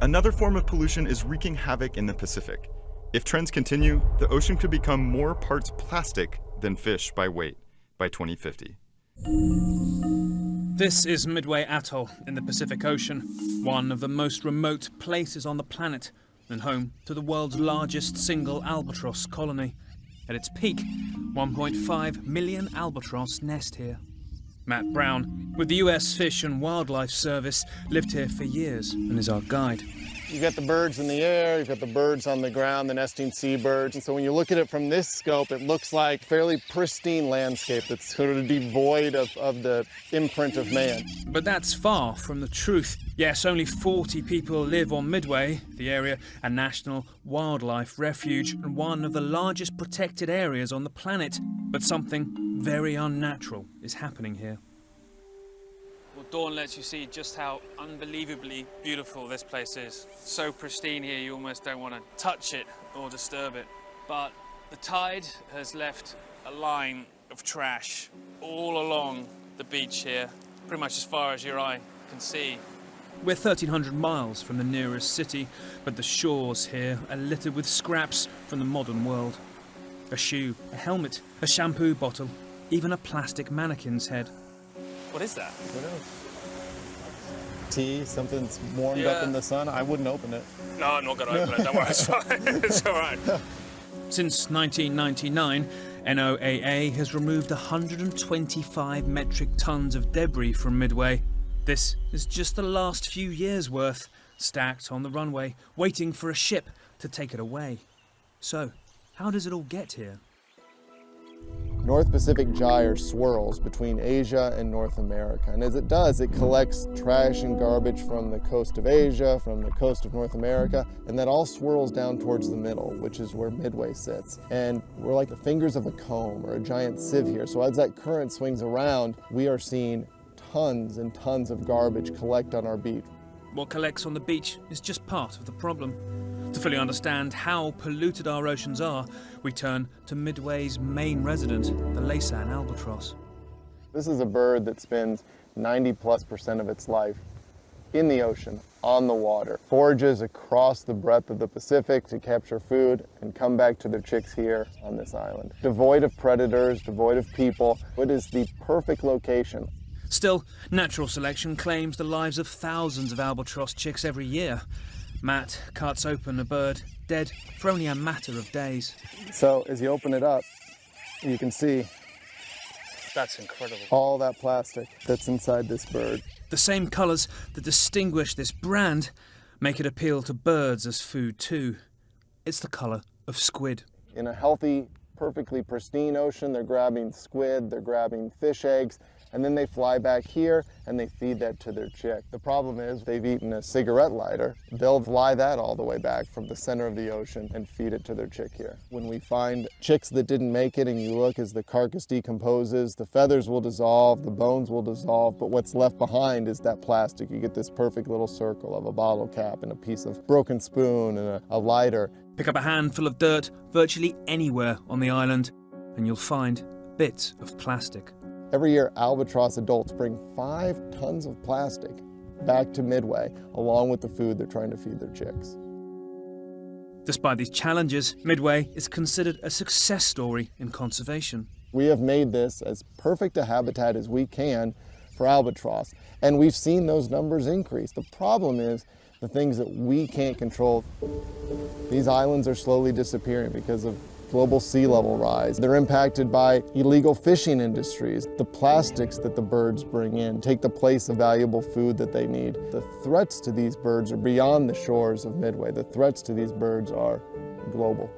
Another form of pollution is wreaking havoc in the Pacific. If trends continue, the ocean could become more parts plastic than fish by weight by 2050. This is Midway Atoll in the Pacific Ocean, one of the most remote places on the planet and home to the world's largest single albatross colony. At its peak, 1.5 million albatross nest here. Matt Brown, with the US Fish and Wildlife Service, lived here for years and is our guide. You've got the birds in the air, you've got the birds on the ground, the nesting seabirds. And so when you look at it from this scope, it looks like fairly pristine landscape that's sort of devoid of the imprint of man. But that's far from the truth. Yes, only 40 people live on Midway, the area a national wildlife refuge and one of the largest protected areas on the planet. But something very unnatural is happening here. Well, dawn lets you see just how unbelievably beautiful this place is. So pristine here, you almost don't want to touch it or disturb it. But the tide has left a line of trash all along the beach here, pretty much as far as your eye can see. We're 1,300 miles from the nearest city, but the shores here are littered with scraps from the modern world. A shoe, a helmet, a shampoo bottle, even a plastic mannequin's head. What is that? Who knows? Tea, something's warmed up in the sun. I wouldn't open it. No, I'm not going to open it. Don't worry, it's fine. It's all right. Since 1999, NOAA has removed 125 metric tons of debris from Midway. This is just the last few years' worth, stacked on the runway, waiting for a ship to take it away. So, how does it all get here? North Pacific gyre swirls between Asia and North America. And as it does, it collects trash and garbage from the coast of Asia, from the coast of North America, and that all swirls down towards the middle, which is where Midway sits. And we're like the fingers of a comb or a giant sieve here. So as that current swings around, we are seeing tons and tons of garbage collect on our beach. What collects on the beach is just part of the problem. To fully understand how polluted our oceans are, we turn to Midway's main resident, the Laysan albatross. This is a bird that spends 90+% of its life in the ocean, on the water, forages across the breadth of the Pacific to capture food and come back to their chicks here on this island. Devoid of predators, devoid of people, it is the perfect location. Still, natural selection claims the lives of thousands of albatross chicks every year. Matt cuts open a bird, dead for only a matter of days. So as you open it up, you can see that's incredible. All that plastic that's inside this bird. The same colours that distinguish this brand make it appeal to birds as food too. It's the colour of squid. In a healthy, perfectly pristine ocean, they're grabbing squid, they're grabbing fish eggs, and then they fly back here and they feed that to their chick. The problem is they've eaten a cigarette lighter. They'll fly that all the way back from the center of the ocean and feed it to their chick here. When we find chicks that didn't make it and you look as the carcass decomposes, the feathers will dissolve, the bones will dissolve, but what's left behind is that plastic. You get this perfect little circle of a bottle cap and a piece of broken spoon and a lighter. Pick up a handful of dirt virtually anywhere on the island and you'll find bits of plastic. Every year, albatross adults bring 5 tons of plastic back to Midway, along with the food they're trying to feed their chicks. Despite these challenges, Midway is considered a success story in conservation. We have made this as perfect a habitat as we can for albatross, and we've seen those numbers increase. The problem is the things that we can't control. These islands are slowly disappearing because of global sea level rise. They're impacted by illegal fishing industries. The plastics that the birds bring in take the place of valuable food that they need. The threats to these birds are beyond the shores of Midway. The threats to these birds are global.